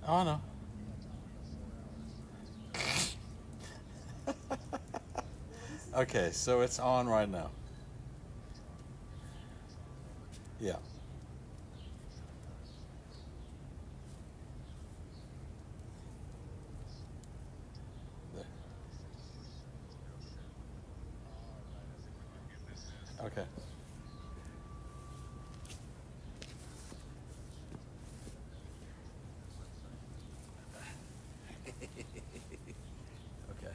Oh, I know. Okay, so it's on right now. Yeah. There. Okay. Okay.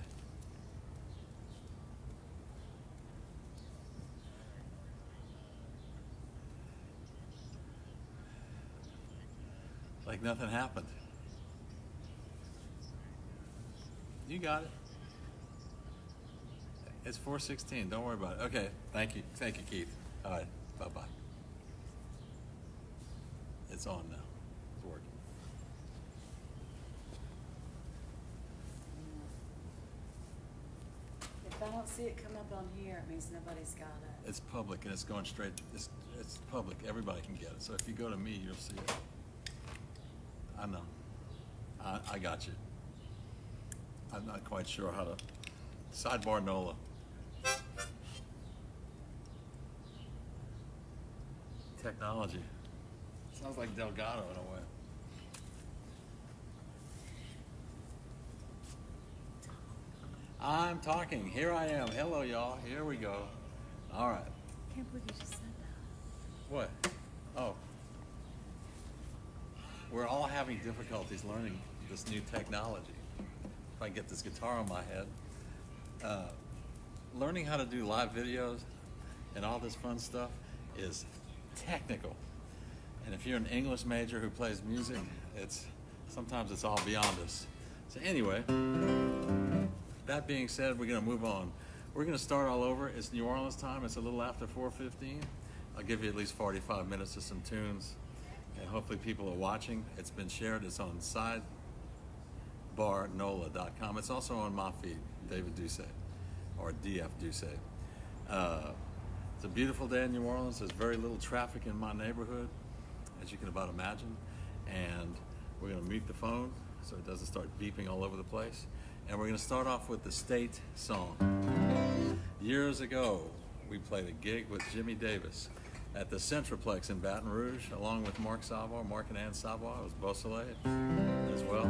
Like nothing happened. You got it. It's 4:16. Don't worry about it. Okay. Thank you. Thank you, Keith. All right. Bye-bye. It's on now. It's working. If I don't see it come up on here, it means nobody's got it. It's public and it's going straight. It's public. Everybody can get it. So if you go to me, you'll see it. I know. I got you. I'm not quite sure how to. SideBarNOLA. Technology. Sounds like Delgado in a way. I'm talking. Here I am. Hello, y'all. Here we go. All right. I can't believe you just said that. What? Oh. We're all having difficulties learning this new technology. If I get this guitar on my head. Learning how to do live videos and all this fun stuff is technical. And if you're an English major who plays music, sometimes it's all beyond us. So anyway, that being said, we're gonna move on. We're gonna start all over. It's New Orleans time. It's a little after 4:15. I'll give you at least 45 minutes of some tunes. And hopefully people are watching. It's been shared. It's on SideBarNOLA.com. It's also on my feed, David Doucet, or DF Doucet. It's a beautiful day in New Orleans. There's very little traffic in my neighborhood, as you can about imagine. And we're gonna mute the phone so it doesn't start beeping all over the place. And we're gonna start off with the State song. Years ago, we played a gig with Jimmy Davis at the Centroplex in Baton Rouge, along with Mark and Ann Savoy. It was Beausoleil as well.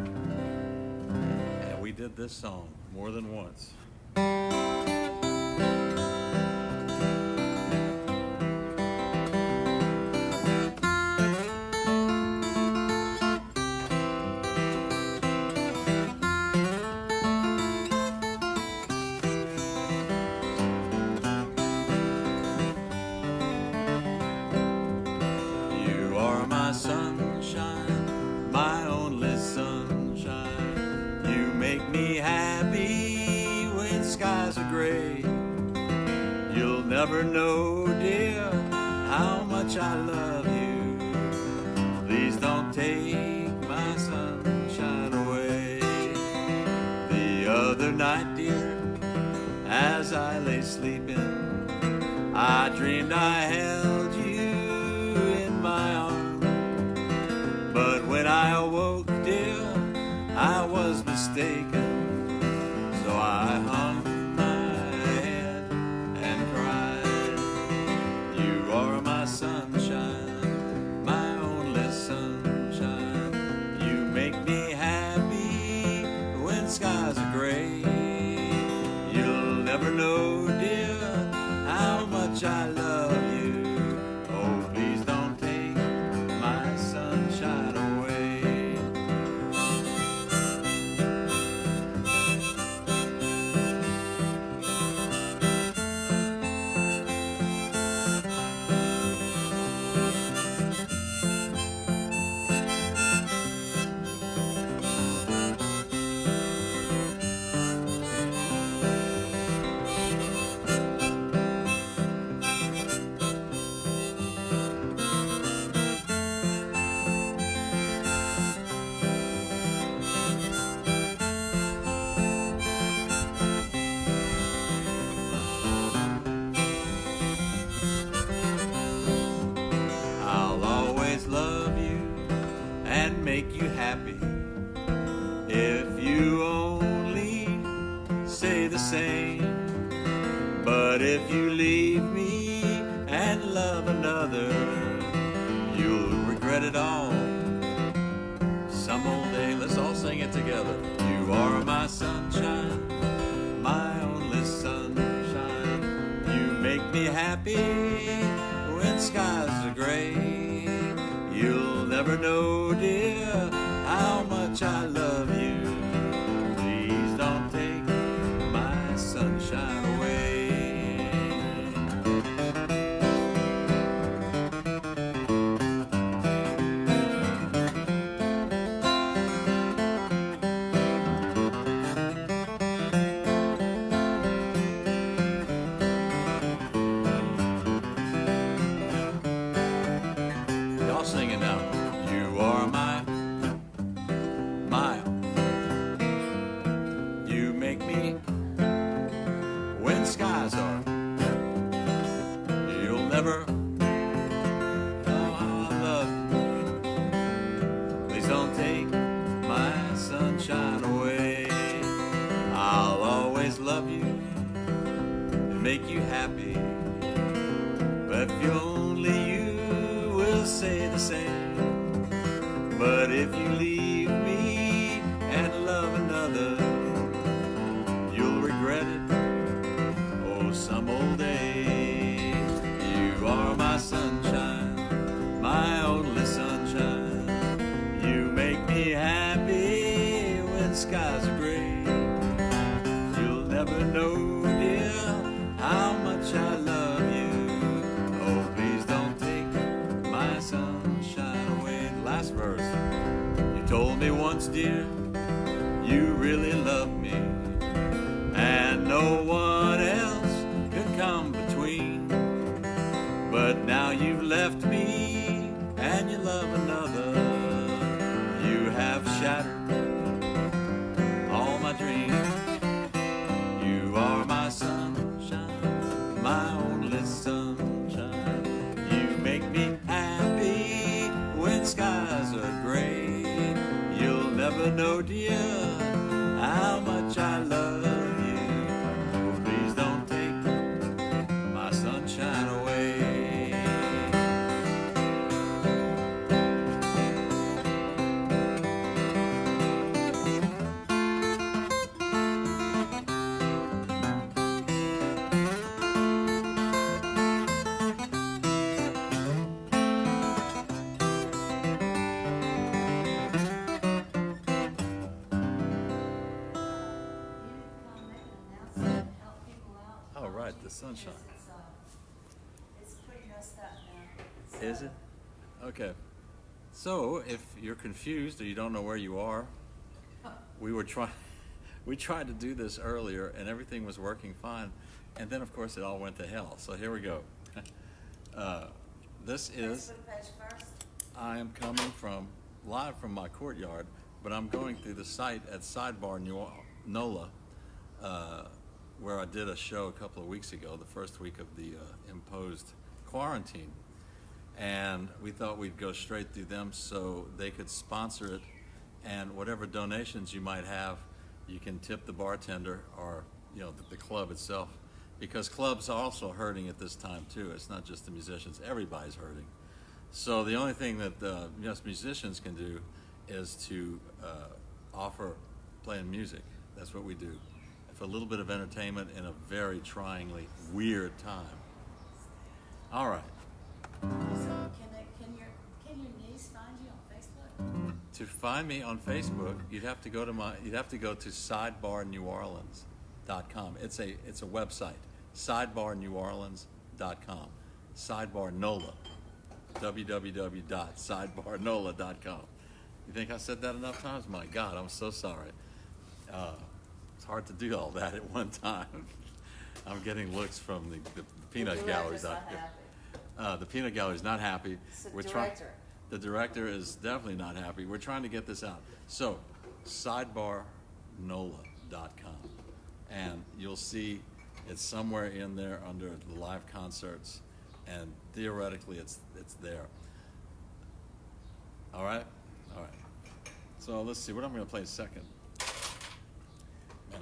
And we did this song more than once. Sunshine, my only sunshine. You make me happy when skies are gray. You'll never know, dear, how much I love you. Please don't take my sunshine away. The other night, dear, as I lay sleeping, I dreamed I held you in my arms. But when I awoke, dear, I was mistaken. So I hung my head and cried. You are my sunshine, my only sunshine. You make me happy when skies are gray. You'll never know, dear, how much I love you. Oh, please don't take my sunshine away. I'll always love you and make you happy. If you only say the same, but if you leave me and love another, you'll regret it all some old day. Let's all sing it together. You are my sunshine, my only sunshine. You make me happy when skies are gray. You'll never know, dear, how much I love you. Please don't take my sunshine away. Y'all singing now. You are my. You make me when skies are. You'll never know how I love you. Please don't take my sunshine away. I'll always love you and make you happy. But if only you will say the same. But if you leave me and love another, you'll regret it, oh, some old day. You are my sunshine, my only sunshine. You make me happy when skies are gray. You'll never know, dear, how much I love you. Oh, please don't take my sunshine away. The last verse. You told me once, dear, you really love me, and no one else could come between. But now you've left me and you love another. You have shattered all my dreams. You are my sunshine, my only sunshine. You make me happy when skies are gray. You'll never know, dear, how much I love you. Oh, please don't take my sunshine away. Oh, right, the sunshine. It's pretty messed up now. Is it? Okay. So, if you're confused or you don't know where you are, we tried to do this earlier and everything was working fine, and then of course it all went to hell. So here we go. This is, Facebook page first. I am coming live from my courtyard, but I'm going through the site at SideBarNOLA, where I did a show a couple of weeks ago, the first week of the imposed quarantine. And we thought we'd go straight through them so they could sponsor it, and whatever donations you might have, you can tip the bartender or the club itself, because clubs are also hurting at this time too. It's not just the musicians, everybody's hurting. So the only thing that musicians can do is to offer playing music. That's what we do. For a little bit of entertainment in a very tryingly weird time. All right. So can your niece find you on Facebook? To find me on Facebook, you'd have to go to SideBarNewOrleans.com. It's a website. SideBarNewOrleans.com. SideBarNOLA. www.SideBarNOLA.com. You think I said that enough times? My God, I'm so sorry. It's hard to do all that at one time. I'm getting looks from the peanut gallery. The peanut gallery is not happy. The director is definitely not happy. We're trying to get this out. So, SideBarNOLA.com, and you'll see it's somewhere in there under the live concerts, and theoretically it's there. All right. So let's see what I'm going to play second.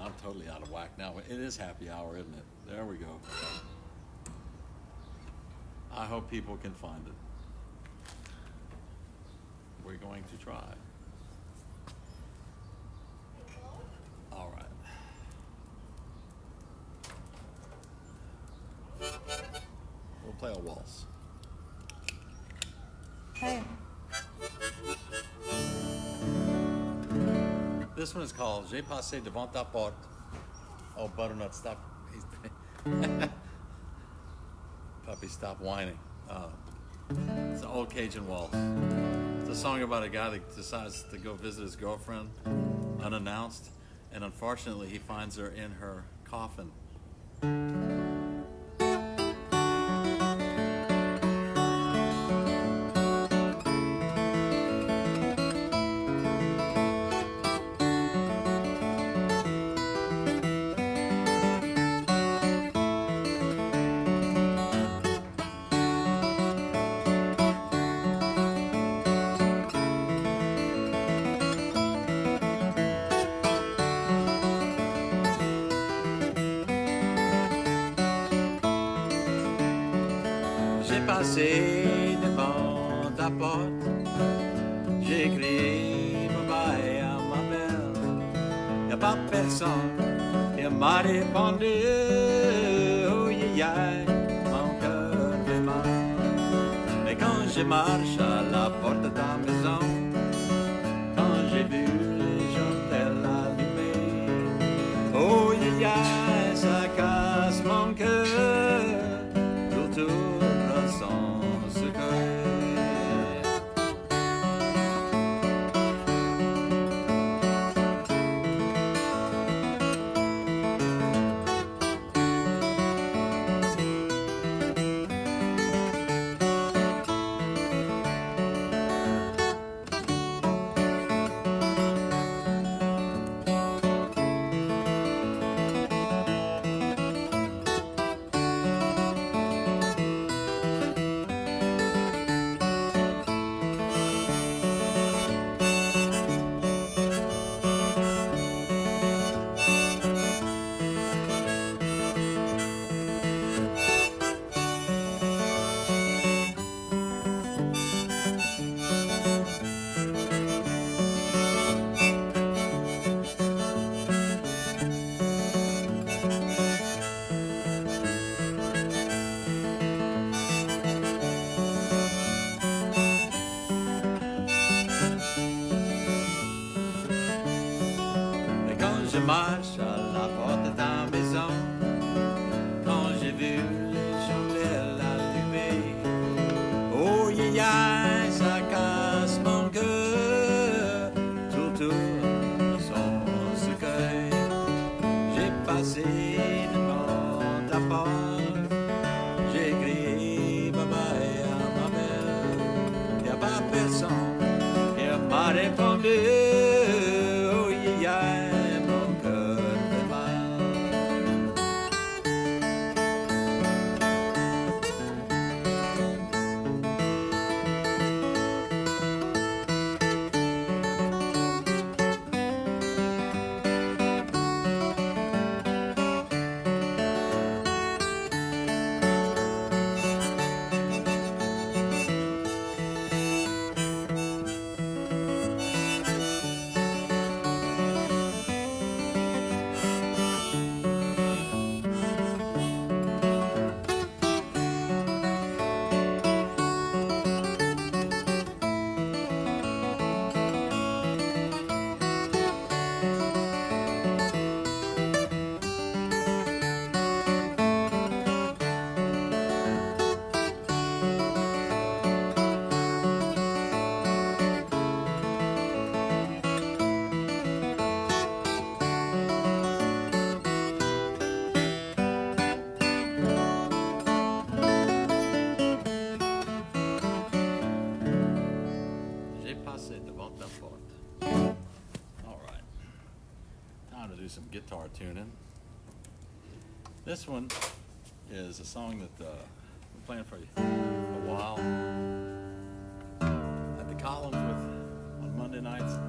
I'm totally out of whack now. It is happy hour, isn't it? There we go. I hope people can find it. We're going to try. All right. We'll play a waltz. Hey. This one is called J'ai passé devant ta porte. Oh, Butternut, stop. Puppy, stop whining. It's an old Cajun waltz. It's a song about a guy that decides to go visit his girlfriend unannounced, and unfortunately he finds her in her coffin. J'ai passé devant ta porte, j'ai crié bye-bye à ma belle. Y'a pas personne qui m'a répondu. Oh yeah, yeah, mon cœur fait mal. Mais quand je marche à la porte de ta maison, quand j'ai vu les chandelles allumées, oh yeah, yeah, ça casse mon cœur. Tout sans secret. Je marche à la porte de ta maison, quand j'ai vu les chandelles allumées. Oh yeah, yeah, ça casse mon cœur, tout son secret. J'ai passé devant ta porte, j'ai crié bye-bye à ma belle. Y'a pas personne qui m'a répondu. Oh yeah, yeah. Do some guitar tuning. This one is a song that we're playing for a while at the Columns on Monday nights.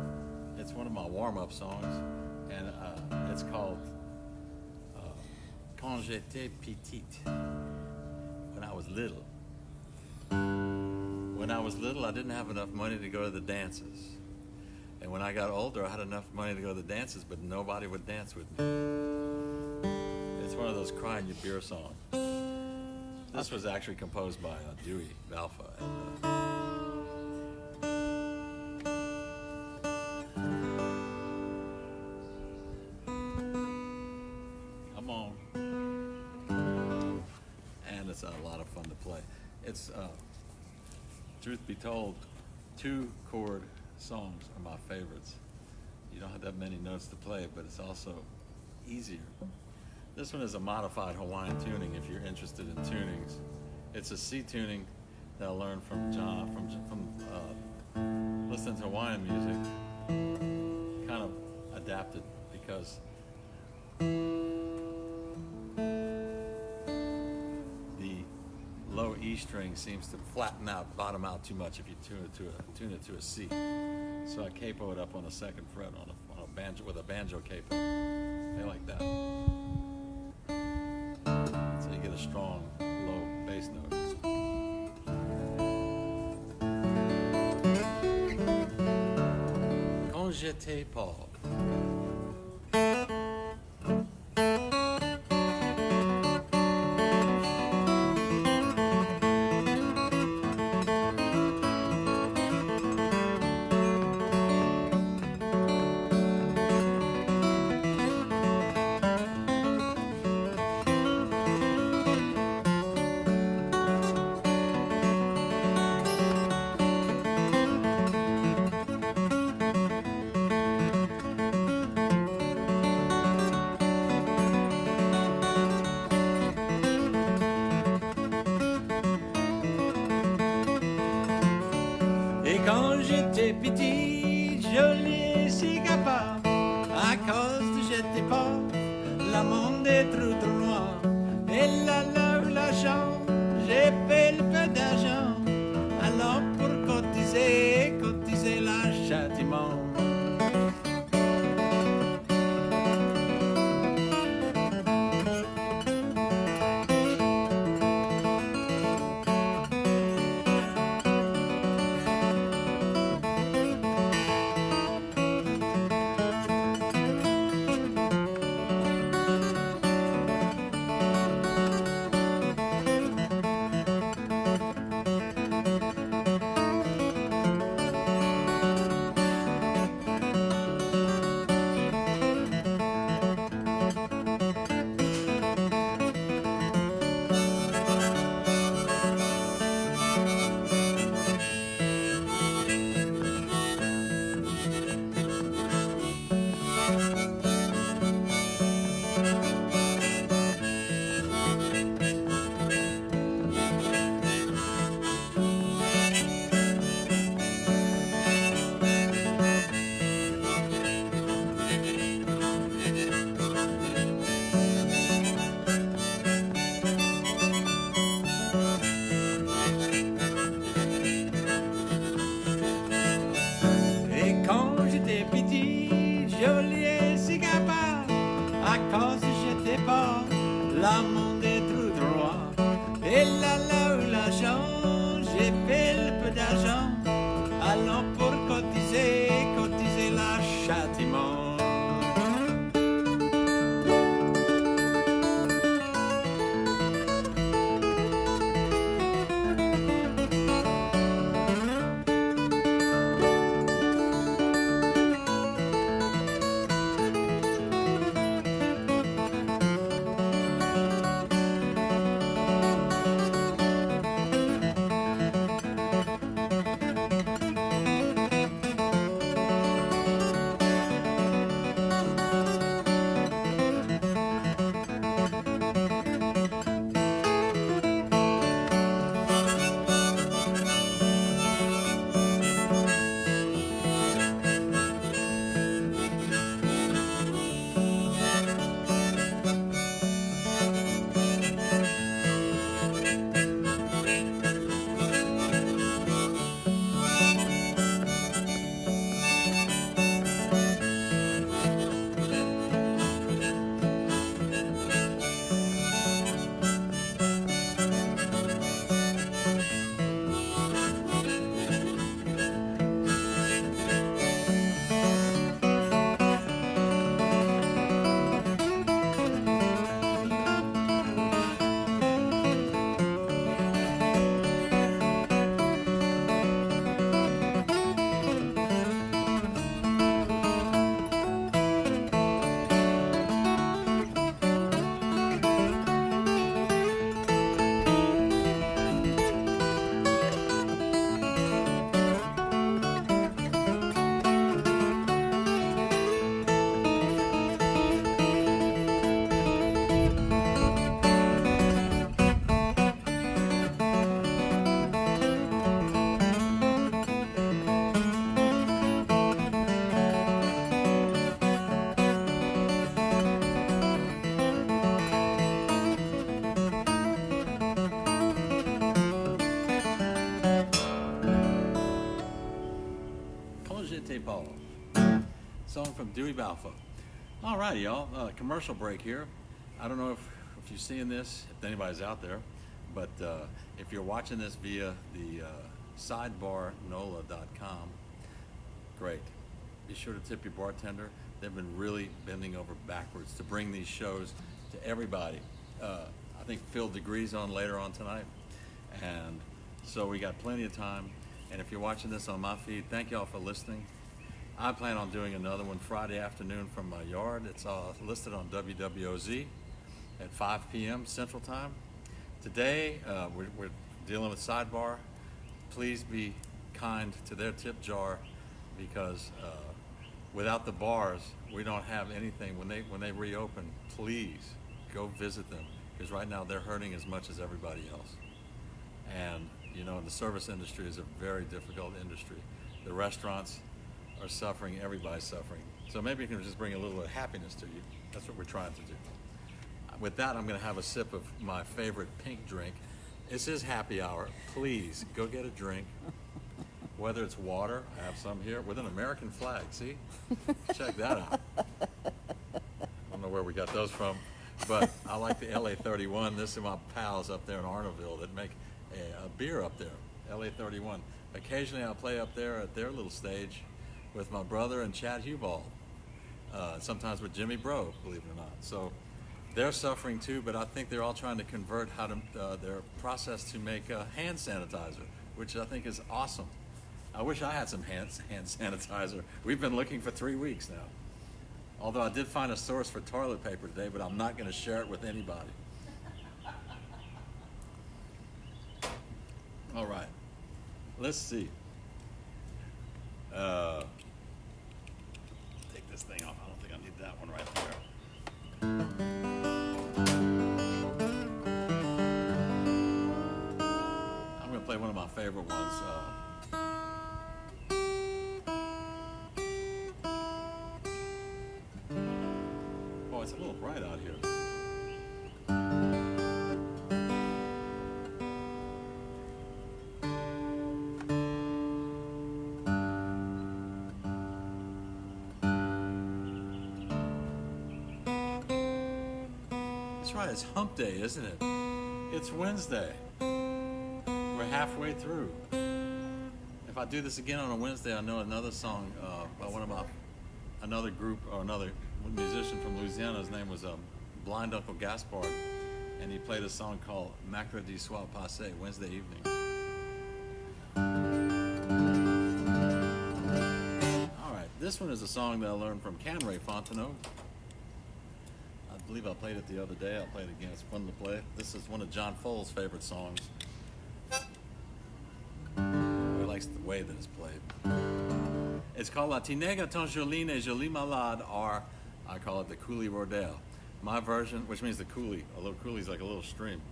It's one of my warm-up songs. and it's called Quand j'étais petite. When I was little. When I was little, I didn't have enough money to go to the dances. And when I got older, I had enough money to go to the dances, but nobody would dance with me. It's one of those cry in your beer songs. This was actually composed by Dewey Balfa. Come on. And it's a lot of fun to play. It's, truth be told, 2-chord songs are my favorites. You don't have that many notes to play, but it's also easier. This one is a modified Hawaiian tuning if you're interested in tunings. It's a C tuning that I learned from John, from listening to Hawaiian music, kind of adapted because the low E string seems to flatten out, bottom out too much if you tune it to a C. So I capo it up on the 2nd fret on a banjo with a banjo capo. They like that. So you get a strong low bass note. Quand j'étais pauvre. Quand j'étais petit, joli si capable, à cause de j'étais pauvre, la monde est trop noir. Et là, l'argent, j'ai fait le peu d'argent, alors pour cotiser la châtiment. La monde est trop droit. Et là, où l'argent, j'ai fait le peu d'argent. Allons pour cotiser la châtiment. song from Dewey Balfour. All right, y'all. Commercial break here. I don't know if you're seeing this, if anybody's out there, but if you're watching this via the SideBarNOLA.com, great. Be sure to tip your bartender. They've been really bending over backwards to bring these shows to everybody. I think Phil Degree's on later on tonight, and so we got plenty of time. And if you're watching this on my feed, thank y'all for listening. I plan on doing another one Friday afternoon from my yard. It's listed on WWOZ at 5 p.m. Central Time. Today, we're dealing with Sidebar. Please be kind to their tip jar, because without the bars, we don't have anything. When they reopen, please go visit them, because right now they're hurting as much as everybody else. And you know, the service industry is a very difficult industry. The restaurants are suffering, everybody's suffering. So maybe you can just bring a little bit of happiness to you. That's what we're trying to do. With that, I'm gonna have a sip of my favorite pink drink. This is happy hour. Please, go get a drink. Whether it's water, I have some here, with an American flag, see? Check that out. I don't know where we got those from, but I like the LA 31. This is my pals up there in Arnaville that make a beer up there, LA 31. Occasionally I'll play up there at their little stage with my brother and Chad Huball, sometimes with Jimmy Bro, believe it or not. So they're suffering too, but I think they're all trying to convert their process to make hand sanitizer, which I think is awesome. I wish I had some hand sanitizer. We've been looking for 3 weeks now. Although I did find a source for toilet paper today, but I'm not going to share it with anybody. All right, let's see. Take this thing off. I don't think I need that one right there. I'm going to play one of my favorite ones. Oh, it's a little bright out here. That's right, it's hump day, isn't it? It's Wednesday. We're halfway through. If I do this again on a Wednesday, I know another song by another group or another musician from Louisiana. His name was Blind Uncle Gaspard, and he played a song called Mercredi Soir Passé, Wednesday evening. All right, this one is a song that I learned from Canray Fontenot. I believe I played it the other day. I'll play it again. It's fun to play. This is one of John Fole's favorite songs. He likes the way that it's played. It's called La Tinègre ton jolie et jolie malade, or I call it the coulee rodale. My version, which means the coulee. A little coulee is like a little stream.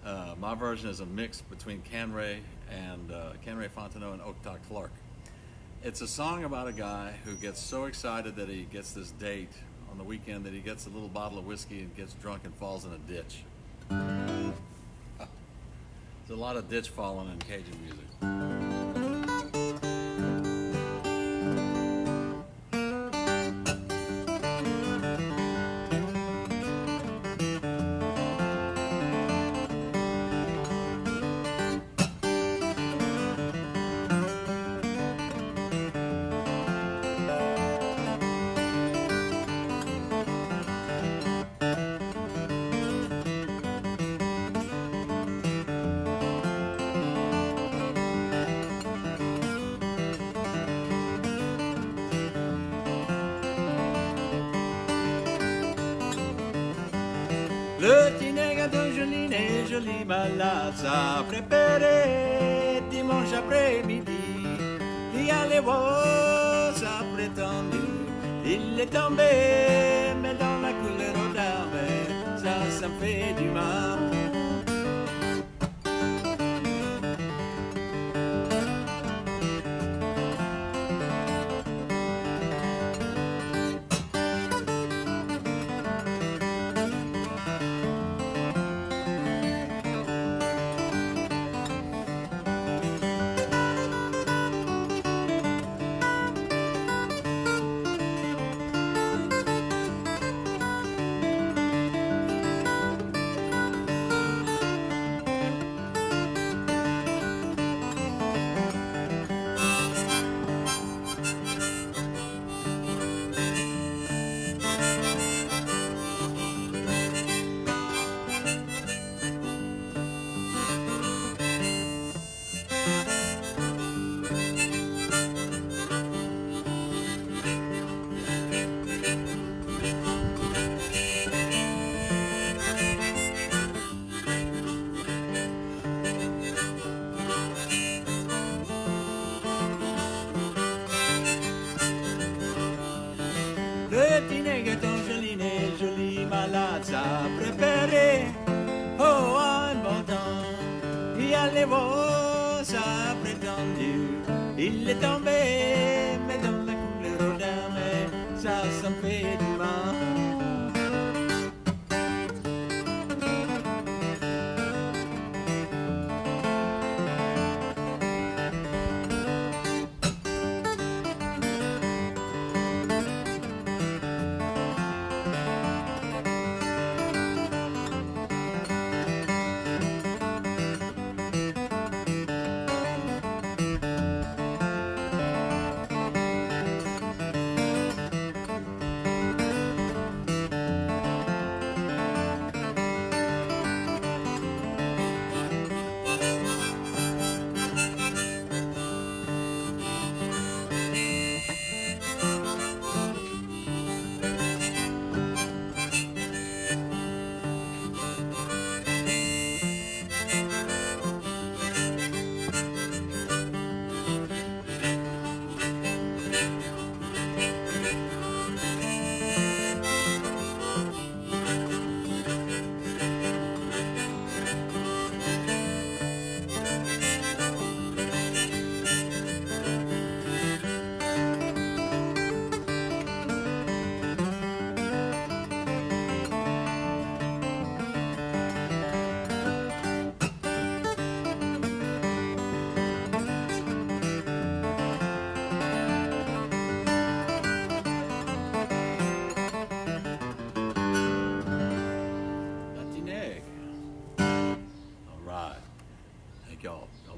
My version is a mix between Canray Fontenot and Octa Clark. It's a song about a guy who gets so excited that he gets this date on the weekend that he gets a little bottle of whiskey and gets drunk and falls in a ditch. There's a lot of ditch falling in Cajun music. Le tinègre de jolie et jolie malade s'a préparé dimanche après-midi. Il allait voir sa prétendue. Il est tombé, mais dans la couleur d'armée, ça me fait du mal. Petit nègreton joli né, joli malade, ça préféré. Oh, un bon temps, y allez voir sa prétendue. Il est tombé, mais dans la couleur d'un, mais ça me fait du mal.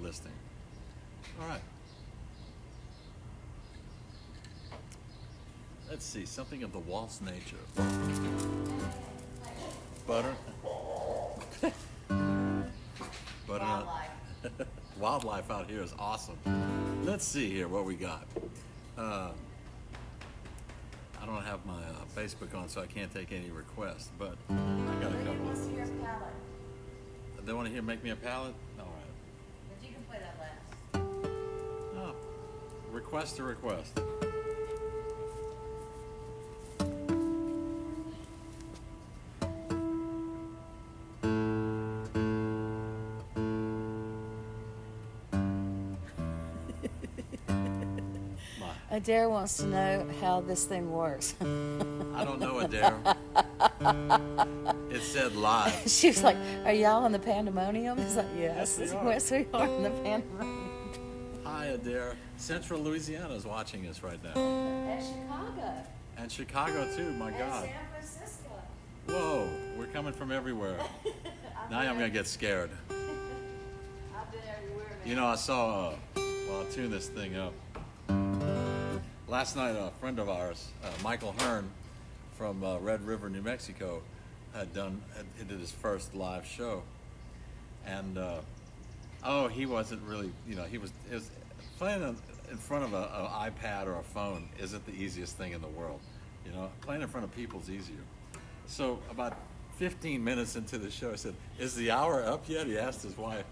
Listening. All right. Let's see, something of the waltz nature. Butter. Wildlife. Wildlife out here is awesome. Let's see here what we got. I don't have my Facebook on, so I can't take any requests, but I got a Who couple. wants to hear a palette? They want to hear Make Me a Palette? All right. But you can play that last. Oh, request to request. Adair wants to know how this thing works. I don't know, Adair. It said live. She was like, "Are y'all in the pandemonium?" He's like, "Yes, Yes, we are. yes, we are in the pandemonium." Hi, Adair. Central Louisiana is watching us right now. And Chicago. And Chicago, too, my God. And San Francisco. Whoa, we're coming from everywhere. Now I'm going to get scared. I've been everywhere, man. You know, I saw, well, I'll tune this thing up. Last night, a friend of ours, Michael Hearn from Red River, New Mexico, he did his first live show. And, he wasn't really, it was playing in front of an iPad or a phone isn't the easiest thing in the world. Playing in front of people is easier. So about 15 minutes into the show, I said, "Is the hour up yet?" He asked his wife.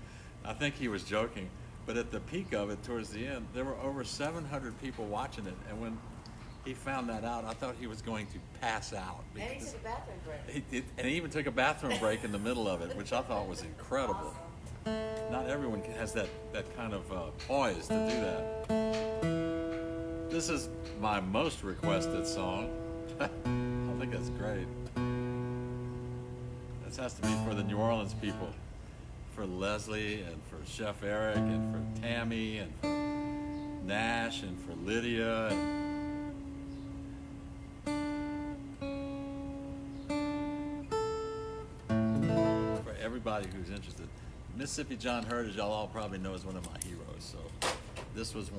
I think he was joking. But at the peak of it, towards the end, there were over 700 people watching it. And when he found that out, I thought he was going to pass out. And he took a bathroom break. And he even took a bathroom break in the middle of it, which I thought was incredible. Not everyone has that kind of poise to do that. This is my most requested song. I think that's great. This has to be for the New Orleans people. For Leslie and for Chef Eric and for Tammy and for Nash and for Lydia. For everybody who's interested. Mississippi John Hurt, as y'all all probably know, is one of my heroes. So this was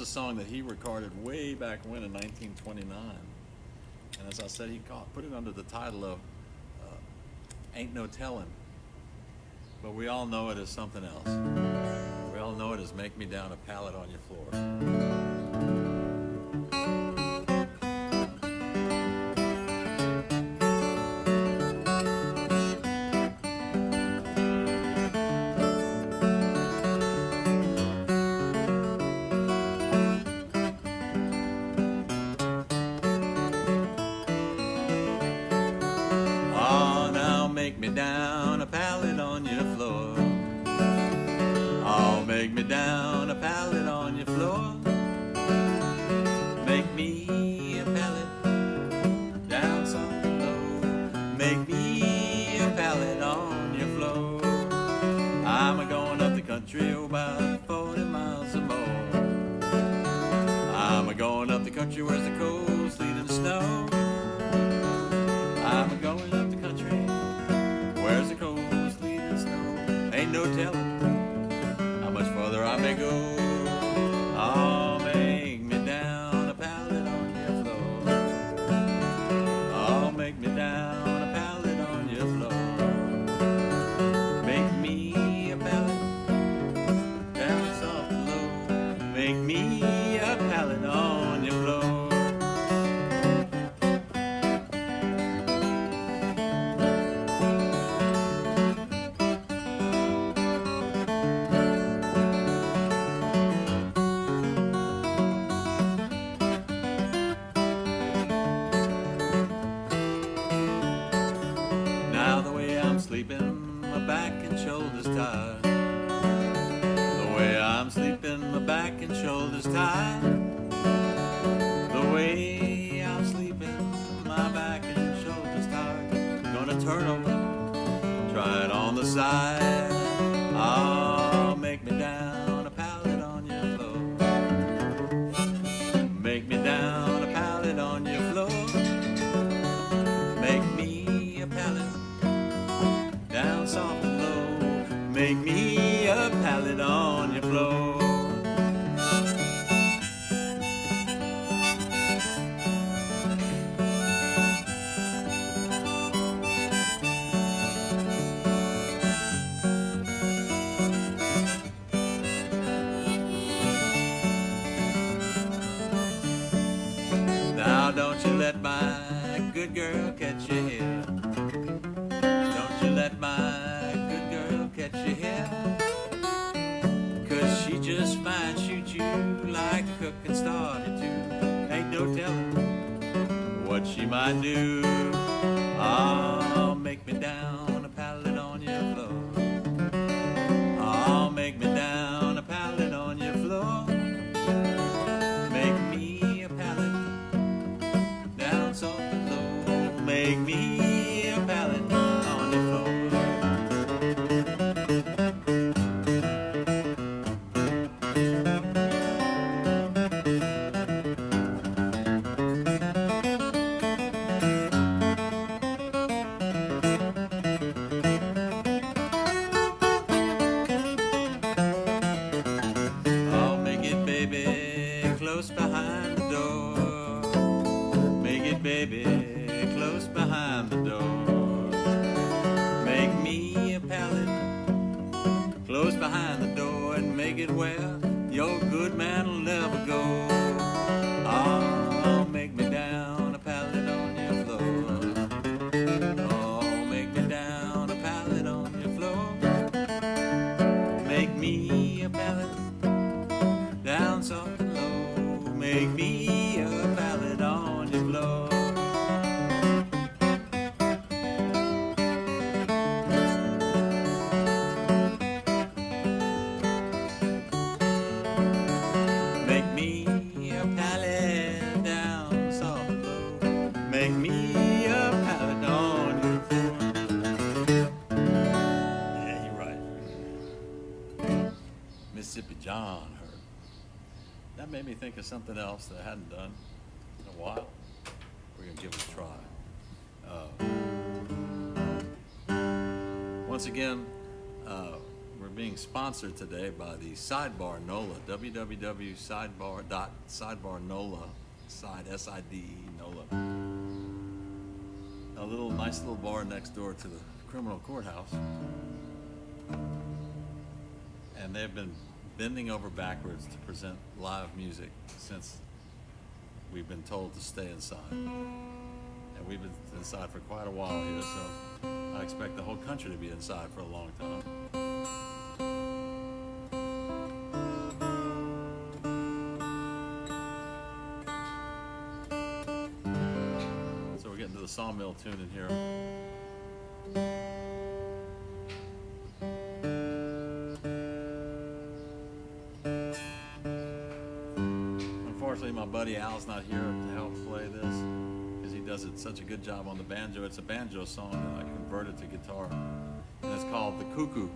a song that he recorded way back when in 1929. And as I said, he put it under the title of Ain't No Tellin'. But we all know it as something else. We all know it as Make Me Down a Pallet on Your Floor. down a pallet on your floor. Oh, make me down a pallet on your floor. Make me a pallet down something low. Make me a pallet on your floor. I'm a-going up the country about 40 miles or more. I'm a-going up the country where's the cold sleet and snow. I'm a-going up the country where's the cold sleet and snow. Ain't no telling how much farther I may go. Oh, make me down a pallet on your floor. Oh, make me down a pallet on your floor. Make me a pallet down soft and low. Make me a pallet on your floor. Now the way I'm sleeping, my back and shoulders tired. The way I'm sleeping, my back and shoulders tired. The way I'm sleeping, my back and shoulders tired. Gonna turn over, try it on the side. Oh, make me down a pallet on your floor. Make me down a pallet on your floor. Make me a pallet down soft and low. Make me a pallet on your floor. Now don't you let my good girl catch you here. Don't you let my good girl catch you here. 'Cause she just might shoot you like a cook and start you too. Ain't no telling what she might do. Oh, make me down a pallet on your floor. Oh, make me down a pallet on your floor. Make me a pallet down soft and low. Make me a pallet on your floor. Oh, make it, baby, close behind the door. Make it, baby, close behind the door. Make me a pallet close behind the door and make it where your good man will never go. Oh, make me down a pallet on your floor. Oh, make me down a pallet on your floor. Make me a pallet down soft and low. Make me a pallet on your floor. Make me a pallet down soft and low. Make me a pallet on your floor. Yeah, you're right. Mississippi John heard. That made me think of something else that I hadn't done in a while. We're gonna give it a try. Once again, we're being sponsored today by the SideBarNOLA, www.sidebar.sidebarnola, side S-I-D-E, NOLA. A nice little bar next door to the criminal courthouse. And they've been bending over backwards to present live music since we've been told to stay inside. And we've been inside for quite a while here, so I expect the whole country to be inside for a long time. So we're getting to the sawmill tune in here. buddy Al's not here to help play this because he does it such a good job on the banjo. It's a banjo song that I converted to guitar, and it's called The Cuckoo.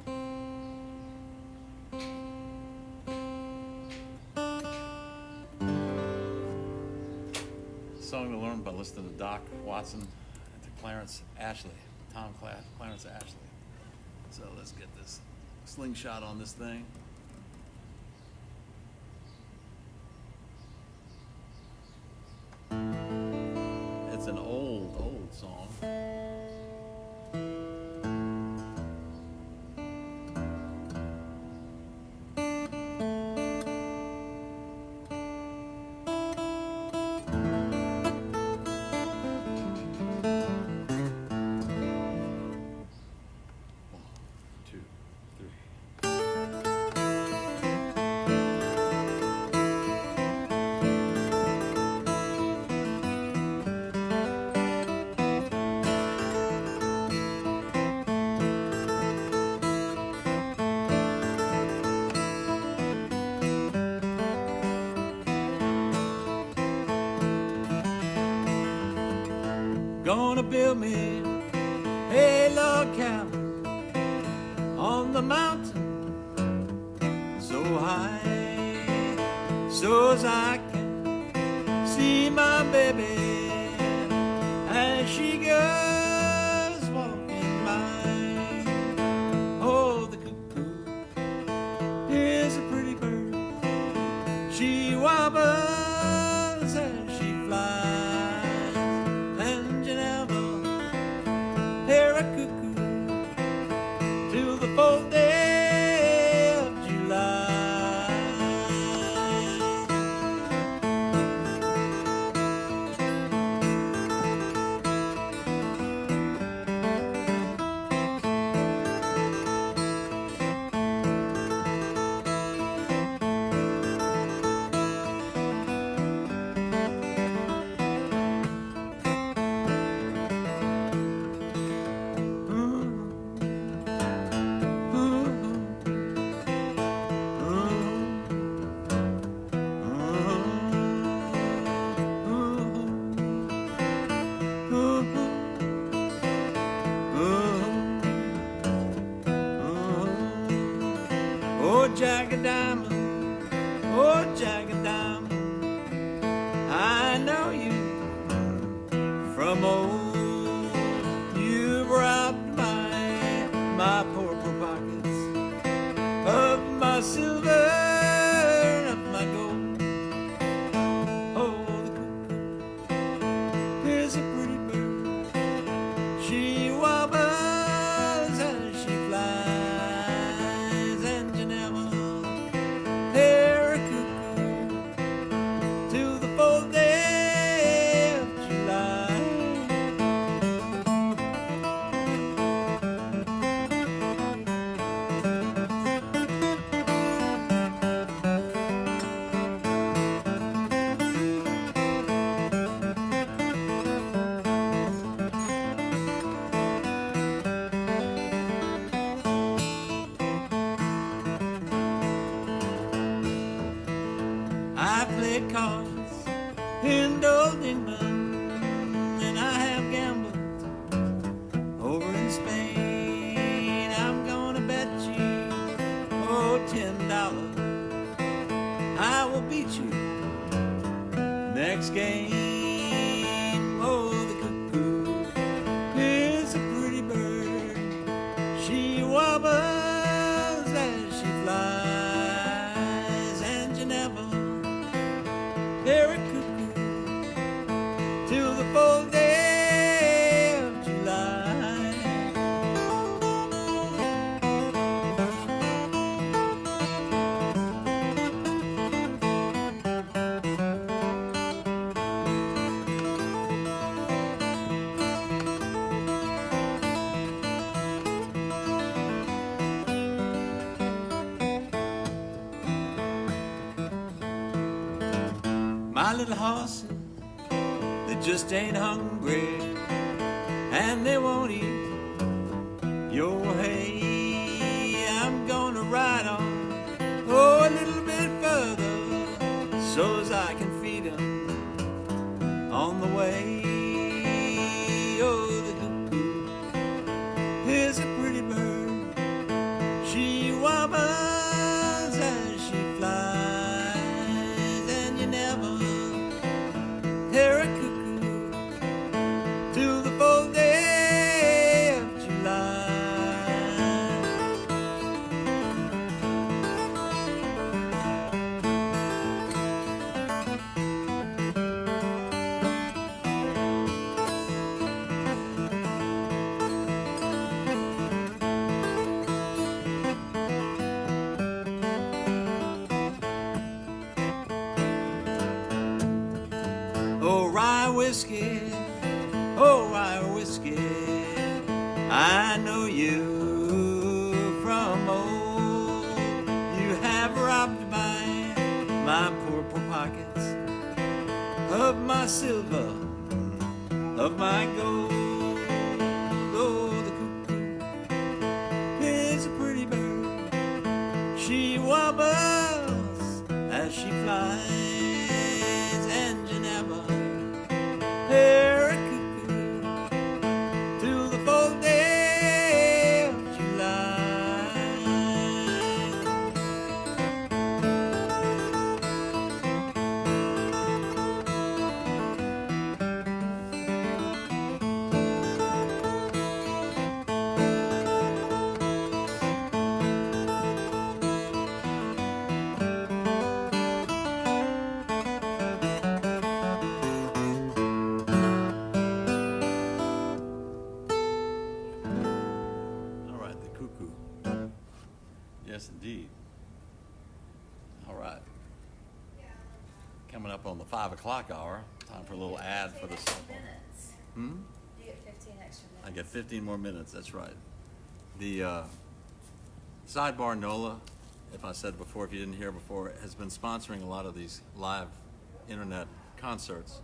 Song to learn by listening to Doc Watson and to Clarence Ashley, Clarence Ashley. So let's get this slingshot on this thing. It's an old song. Gonna build me a log cabin on the mountain so high, so as I can see my baby as she goes walking by. Oh, the cuckoo is a pretty bird. She wobbles as she flies, and you never hear a cuckoo till the 4th day of July. Oh, jagged diamond, oh, jagged diamond, I know you from old. You've robbed my poor pockets of my silver and of my gold. Oh, the cuckoo is a pretty bird. She wobbles as she flies, and you never hear a cuckoo till the 4th day of July. I play cards in old England, and I have gambled over in Spain. I'm gonna bet you, oh, $10 I will beat you next game. Oh, the cuckoo is a pretty bird. She wobbles as she flies, and you never hear a cuckoo till the 4th day of July. My little horses, they just ain't hungry, and they won't eat your hay. I'm gonna ride on, oh, a little bit further, so as I can feed 'em whiskey, oh, rye whiskey. I know you from old. You have robbed my poor pockets of my silver, of my gold. Oh, the cuckoo is a pretty bird. She wobbles as she flies, and you never hear a cuckoo till the full day of July. All right, the cuckoo. Yes, indeed. All right. Coming up on the 5 o'clock hour. Time for a little ad for the Extra softball. minutes. Hmm? You get 15 extra minutes. I get 15 more minutes, that's right. The SideBarNOLA, if I said before, if you didn't hear before, has been sponsoring a lot of these live internet concerts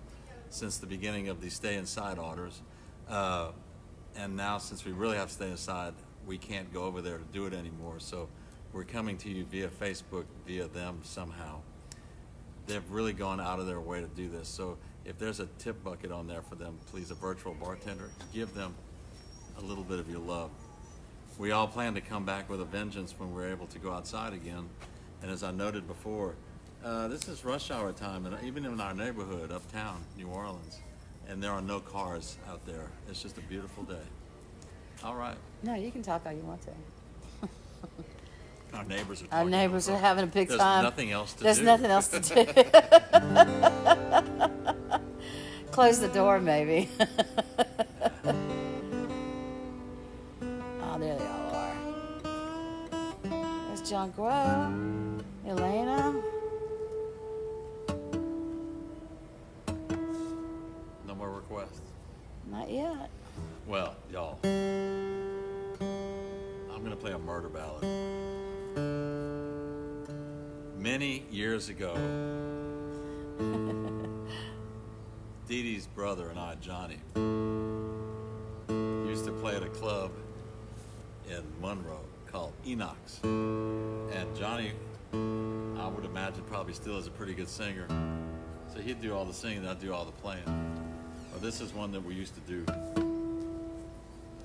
since the beginning of the stay inside orders. And now, since we really have to stay inside, we can't go over there to do it anymore. So we're coming to you via Facebook, via them somehow. They've really gone out of their way to do this. So if there's a tip bucket on there for them, please, a virtual bartender, give them a little bit of your love. We all plan to come back with a vengeance when we're able to go outside again. And as I noted before, this is rush hour time, and even in our neighborhood, uptown, New Orleans, and there are no cars out there. It's just a beautiful day. All right. No, you can talk all you want to. Our neighbors are Our talking neighbors over. are having a big There's time. nothing else to There's do. nothing else to do. Close the door, maybe. Oh, there they all are. There's John Grow, Elena. No more requests. Not yet. Well, y'all, I'm gonna play a murder ballad. Many years ago, Dee Dee's brother and I, Johnny, used to play at a club in Monroe called Enoch's. And Johnny, I would imagine, probably still is a pretty good singer. So he'd do all the singing and I'd do all the playing. Well, this is one that we used to do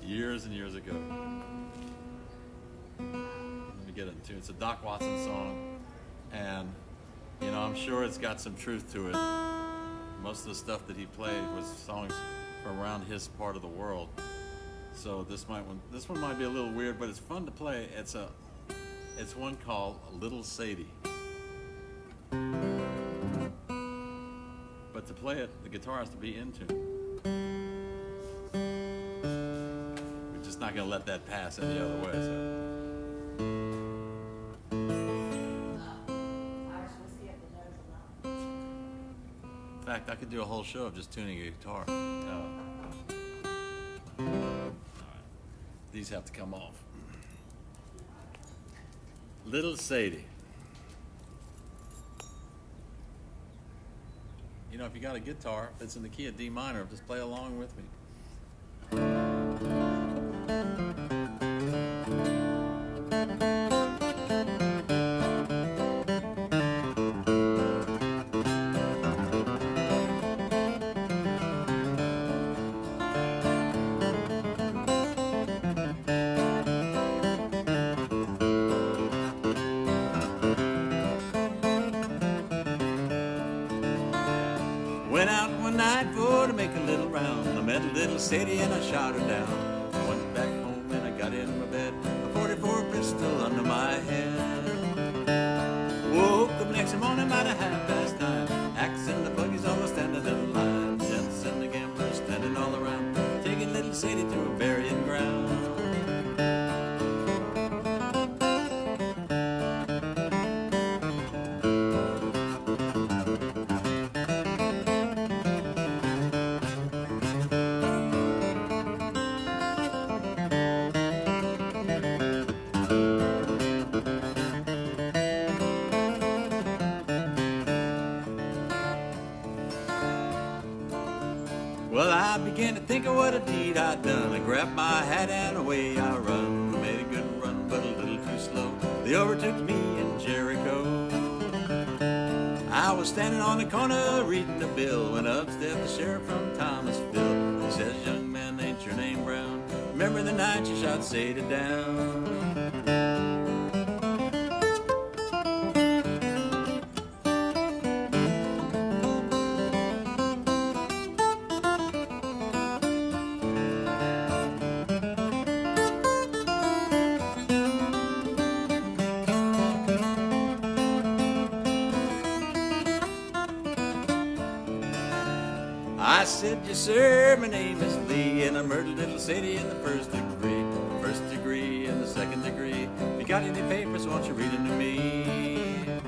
years and years ago. Let me get it in tune. It's a Doc Watson song, and you know, I'm sure it's got some truth to it. Most of the stuff that he played was songs from around his part of the world. So this one might be a little weird, but it's fun to play. It's one called Little Sadie. But to play it, the guitar has to be in tune. We're just not going to let that pass any other way. So. Irish whiskey up the nose a lot. In fact, I could do a whole show of just tuning a guitar. All right. These have to come off. Little Sadie. You know, if you got a guitar that's in the key of D minor, just play along with me. Went out one night for to make a little round. I met a little Sadie and I shot her down. I went back home and I got in my bed, a 44 pistol under my head. Woke up next morning about 9:30. Axe and the buggies all standing in a line. Gents and the gamblers standing all around, taking little Sadie to a burying ground. Well, I began to think of what a deed I'd done. I grabbed my hat and away I run. Made a good run, but a little too slow. They overtook me in Jericho. I was standing on the corner reading the bill when up stepped the sheriff from Thomasville. He says, young man, ain't your name Brown? Remember the night you shot Sadie down? I said, yes, sir, my name is Lee, and I murdered little Sadie in the first degree. First degree and the second degree. If you got any papers, won't you read them to me?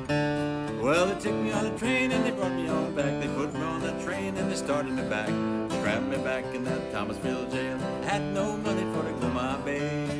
Well, they took me on a train and they brought me on back. They put me on that train and they started me back. Trapped me back in that Thomasville jail. I had no money for to go my bail.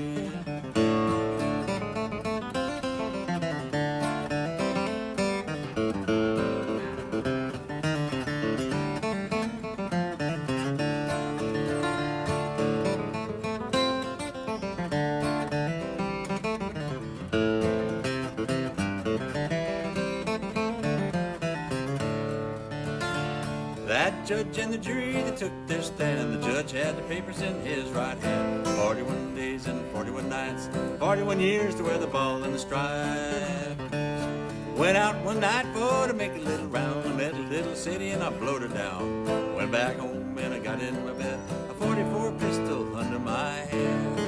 That judge and the jury, they took their stand. The judge had the papers in his right hand. 41 days and 41 nights, 41 years to wear the ball and the stripes. Went out one night for to make a little round. I met a little city and I blowed her down. Went back home and I got in my bed, a 44 pistol under my head.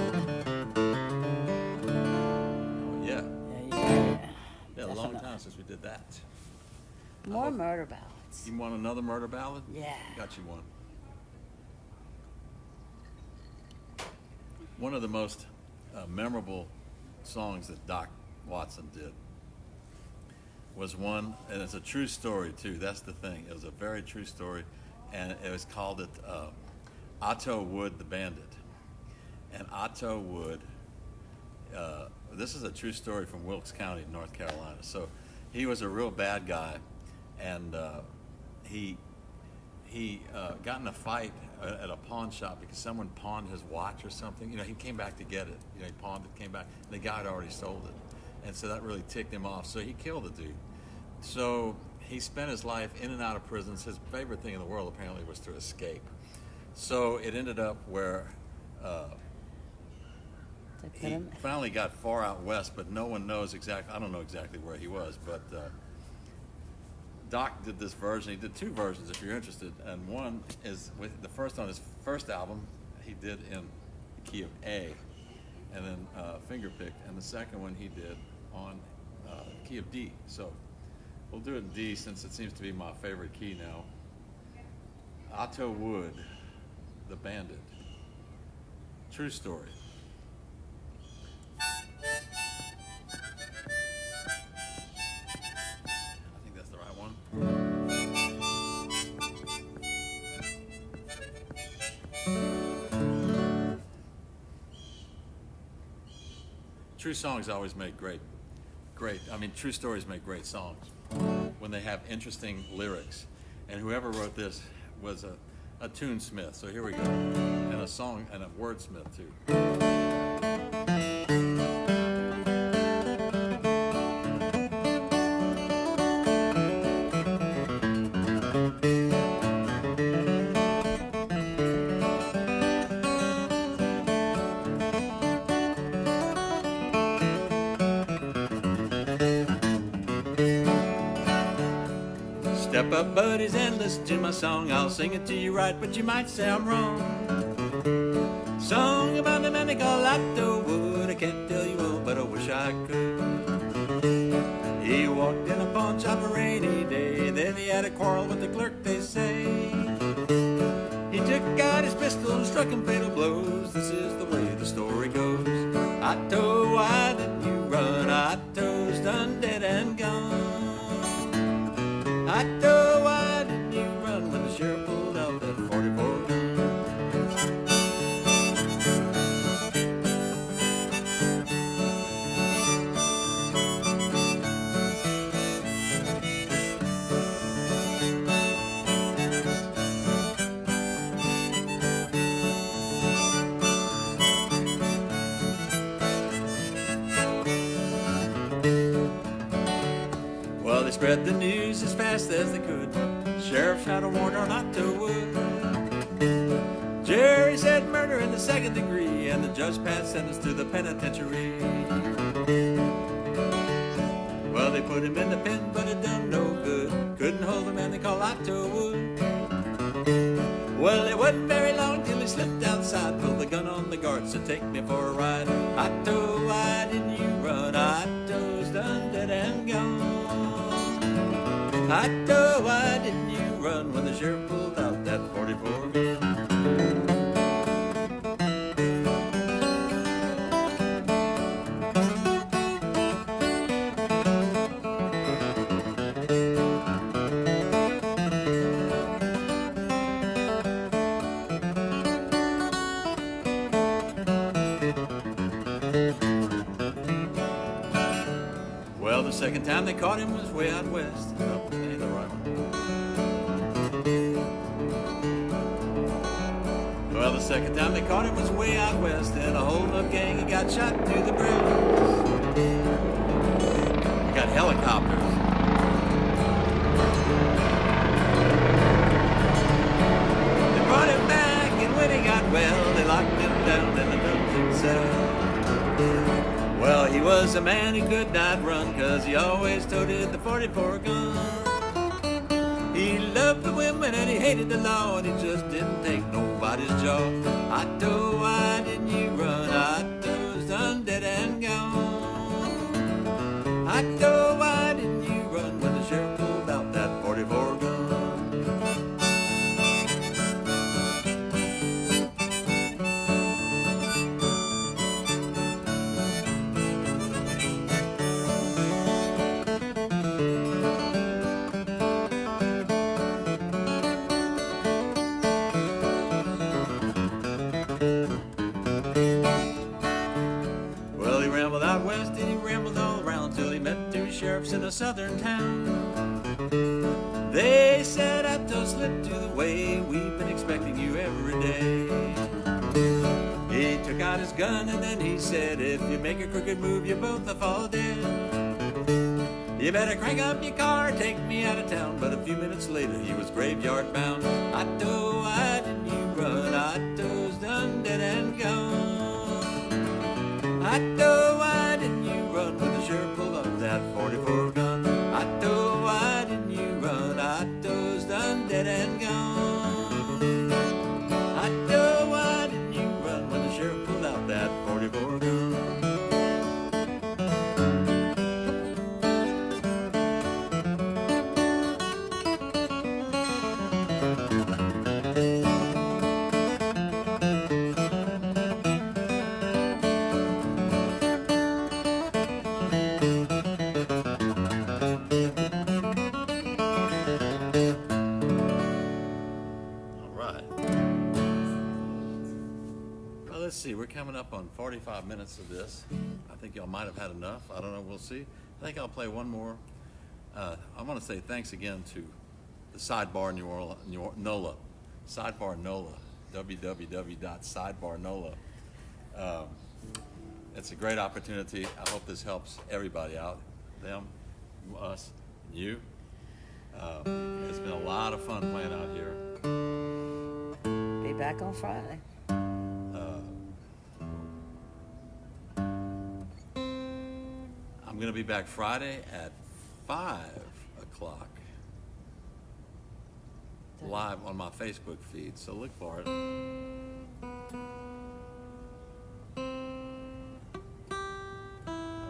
Oh yeah, Yeah. a long time since we did that. More murder ballads. You want another murder ballad? Yeah. Got you one. One of the most memorable songs that Doc Watson did was one, and it's a true story too. That's the thing. It was a very true story, and it was called Otto Wood the Bandit. And Otto Wood, this is a true story from Wilkes County, North Carolina. So he was a real bad guy, and he got in a fight at a pawn shop because someone pawned his watch or something. You know, he came back to get it. You know, he pawned it, came back, and the guy had already sold it. And so that really ticked him off. So he killed the dude. So he spent his life in and out of prisons. His favorite thing in the world apparently was to escape. So it ended up where he finally got far out west, but no one knows exactly. I don't know exactly where he was, but Doc did this version. He did two versions, if you're interested, and one is with the first on his first album he did in the key of A, and then fingerpicked, and the second one he did on key of D. So we'll do it in D since it seems to be my favorite key now. Otto Wood, the Bandit. True story. I think that's the right one. True songs always make great. I mean, true stories make great songs when they have interesting lyrics. And whoever wrote this was a tunesmith. So here we go. And a song and a wordsmith too. Step up, buddies, and listen to my song. I'll sing it to you right, but you might say I'm wrong. Song about a man they call Otto Wood. I can't tell you all, but I wish I could. He walked in a pawn shop a rainy day. Then he had a quarrel with the clerk, they say. He took out his pistol and struck him fatal blows. This is the way the story goes. Otto, why didn't you run? Otto's done dead and gone. Otto, why didn't you run when the sheriff pulled out that 44 gun? spread the news as fast as they could. Sheriff had a warrant on Otto Wood. Jerry said murder in the second degree, and the judge passed sentence to the penitentiary. Well, they put him in the pen, but it done no good. Couldn't hold him, and they called Otto Wood. Well, it wasn't very long till he slipped outside, pulled the gun on the guard, so take me for a ride. Otto, why didn't you run? Otto's done dead and gone. Otto, why didn't you run when the sheriff pulled out that 44 gun? Well, the second time they caught him was way out west. Oh, that ain't the right one. Well, the second time they caught him was way out west. In a hold-up gang, he got shot through the breast. We got helicopters. They brought him back, and when he got well, they locked him down in the dungeon cell. Well, he was a man who could not run, 'cause he always toted the 44 gun. He loved the women and he hated the law, and he just didn't take nobody's jaw. Otto, why didn't you run? Otto's done dead and gone. Otto, why didn't you run when the sheriff pulled out that 44 gun? Sheriffs in a southern town. They said, Otto, slip to the way. We've been expecting you every day. He took out his gun and then he said, if you make a crooked move, you both will fall dead. You better crank up your car, take me out of town. But a few minutes later, he was graveyard bound. Otto, why didn't you run? Otto's done dead and gone. Otto, why didn't you run when the sheriff pulled up that 44 gun? Otto, why didn't you run? Otto's done dead and gone. Otto, why didn't you run when the sheriff pulled out that 44 gun? Let's see, we're coming up on 45 minutes of this. I think y'all might have had enough. I don't know, we'll see. I think I'll play one more. I want to say thanks again to the SideBarNOLA, SideBarNOLA, www.SideBarNOLA. It's a great opportunity. I hope this helps everybody out, them, us, you. It's been a lot of fun playing out here. Be back on Friday. I'm going to be back Friday at 5 o'clock live on my Facebook feed, so look for it.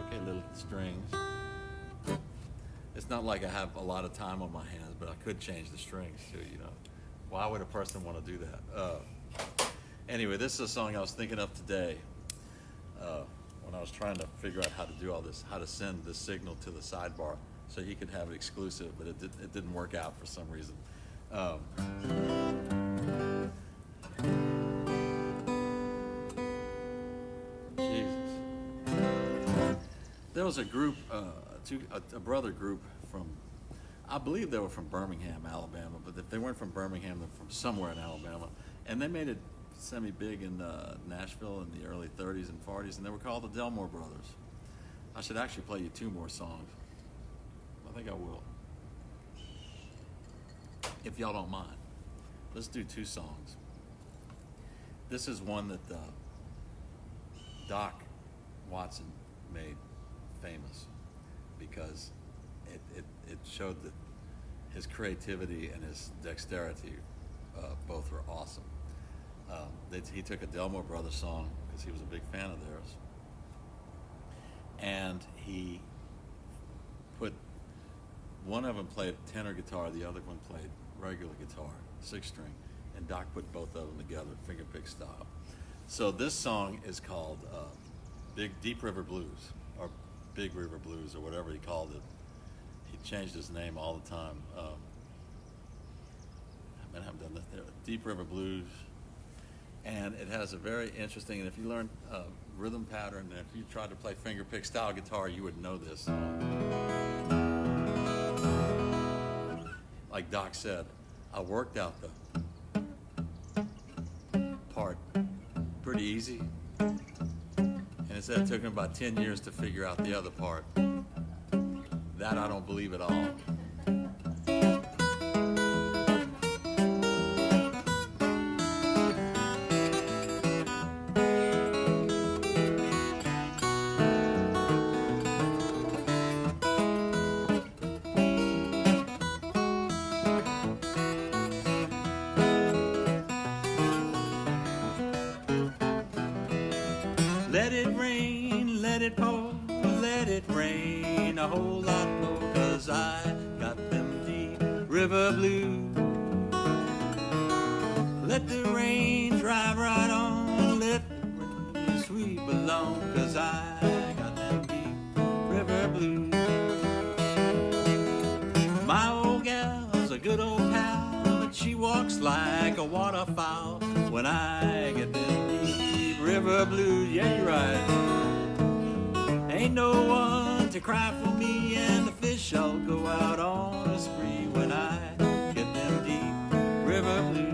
Okay, little strings. It's not like I have a lot of time on my hands, but I could change the strings too, you know. Why would a person want to do that? Anyway, this is a song I was thinking of today. When I was trying to figure out how to do all this, how to send the signal to the sidebar so he could have it exclusive, but it didn't work out for some reason. Jesus. There was a group, a brother group from, I believe they were from Birmingham, Alabama, but if they weren't from Birmingham, they're from somewhere in Alabama, and they made it semi-big in Nashville in the early 30s and 40s, and they were called the Delmore Brothers. I should actually play you two more songs. I think I will. if y'all don't mind, let's do two songs. This is one that Doc Watson made famous because it showed that his creativity and his dexterity both were awesome. He took a Delmore Brothers song because he was a big fan of theirs, and he put one of them played tenor guitar, the other one played regular guitar, 6-string, and Doc put both of them together, fingerpick style. So this song is called Deep River Blues, or Big River Blues, or whatever he called it. He changed his name all the time. I haven't done that there. Deep River Blues, and it has a very interesting. And if you learn rhythm pattern, and if you tried to play fingerpick style guitar, you would know this song. Like Doc said, I worked out the part pretty easy, and it said it took him about 10 years to figure out the other part. That I don't believe at all. Let it rain, let it pour, let it rain a whole lot more, 'cause I got them deep river blues. Let the rain drive right on, let the rain sweep along, 'cause I got them deep river blues. My old gal's a good old pal, but she walks like a waterfowl when I get them deep river blues. Yeah, you're right. Ain't no one to cry for me, and the fish all go out on a spree when I get them deep river blues.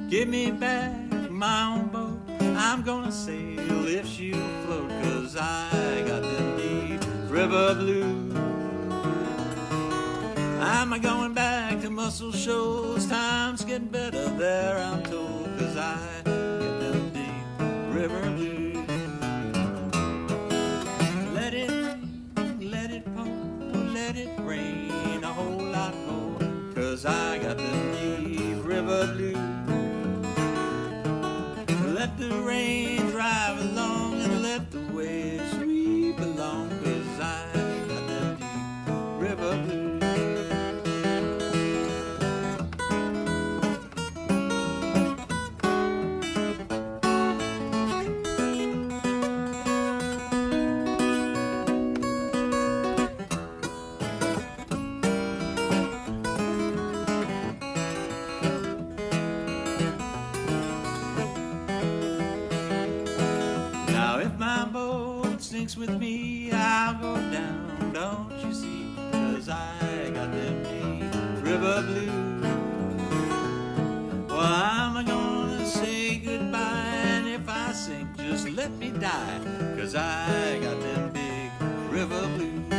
Give me back my own boat, I'm gonna sail if she'll float, 'cause I got them deep river blues. I'm going back to Muscle Shoals, time's getting better there, I'm told, 'cause I get them deep river blues. Let it rain, let it pour, let it rain a whole lot more, 'cause I got them deep river blues. Let the rain drive along and let the waves sweep along, 'cause I got them deep river blues. Sinks with me, I'll go down, don't you see, 'cause I got them deep river blues. Well, I'm gonna say goodbye, and if I sink, just let me die, 'cause I got them big river blues.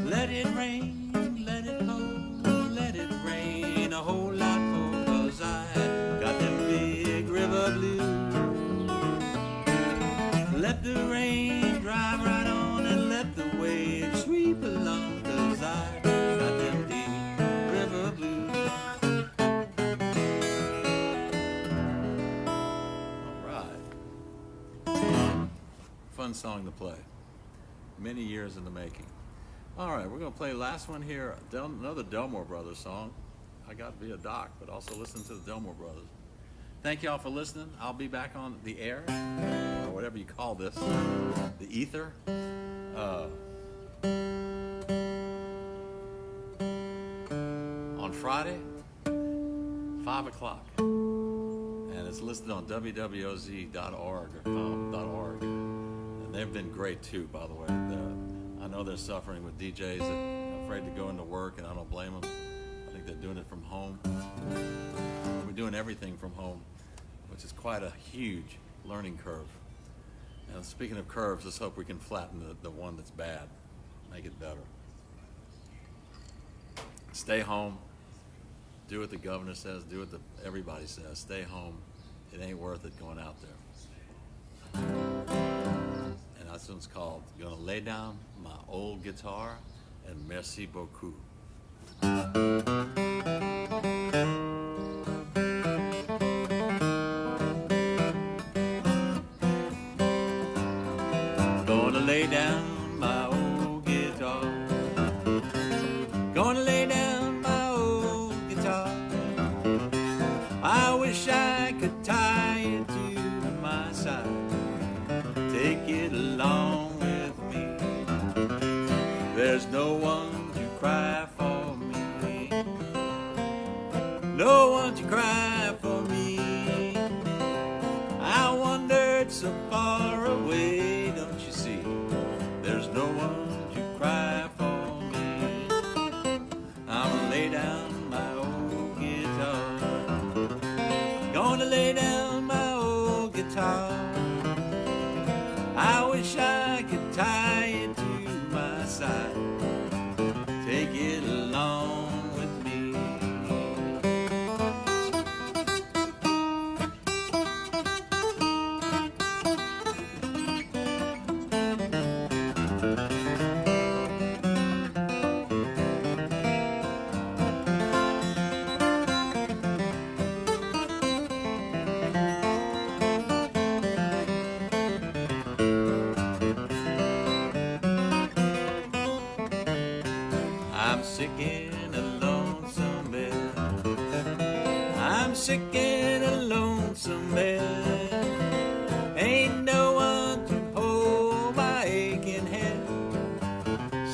Let it rain, let it pour, let it rain a whole lot more, 'cause I got them big river blues. Let the rain drive right on and let the waves sweep along, 'cause I got them deep river blues. All right. Fun song to play. Many years in the making. All right, we're going to play last one here. Another Delmore Brothers song. I got to be a Doc, but also listen to the Delmore Brothers. Thank y'all for listening. I'll be back on the air, or whatever you call this, the ether. On Friday, 5 o'clock. and it's listed on wwoz.org or .org. And they've been great too, by the way. I know they're suffering with DJs that are afraid to go into work, and I don't blame them. I think they're doing it from home. We're doing everything from home, which is quite a huge learning curve. And speaking of curves, let's hope we can flatten the one that's bad, make it better. Stay home. Do what the governor says. Do what everybody says. Stay home. It ain't worth it going out there. And that's what it's called. Gonna lay down my old guitar and merci beaucoup. Gonna lay down my old guitar. Gonna lay down my old guitar. I wish I could tie it to my side. Take it along with me. There's no one to cry for me. No one to cry for me. I wandered so far away, don't you see? There's no one to cry for me. I'm gonna lay down my old guitar. Gonna lay down my old guitar. I wish I could tie it to my side. Take it along with me. I'm sick in a lonesome bed. I'm sick in a lonesome bed. Ain't no one to hold my aching head.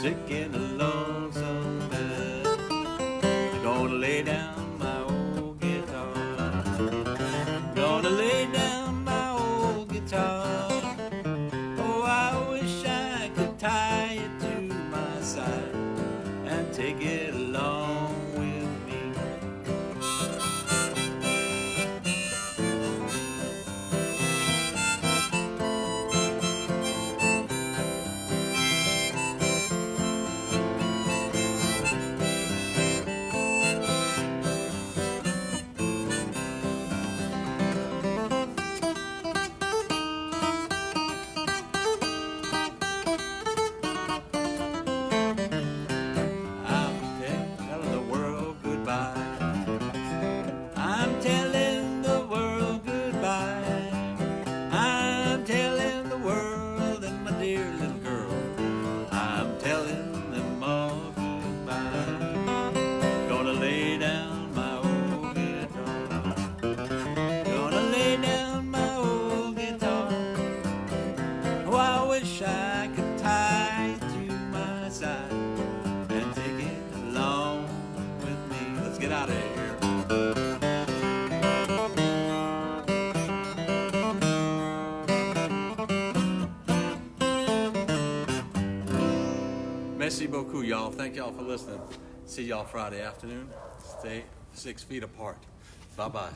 Sick in a lonesome bed. Gonna lay down my old guitar. Gonna lay down my old guitar. Oh, I wish I could tie it to my side and take it along with me. I'm telling the world goodbye. I'm telling the world and my dear little girl. I'm telling them all goodbye. Gonna lay down my old guitar. Gonna lay down my old guitar. Oh, I wish I could tie it to my side and take it along with me. Let's get out of here. Merci beaucoup, y'all. Thank y'all for listening. See y'all Friday afternoon. Stay 6 feet apart. Bye-bye.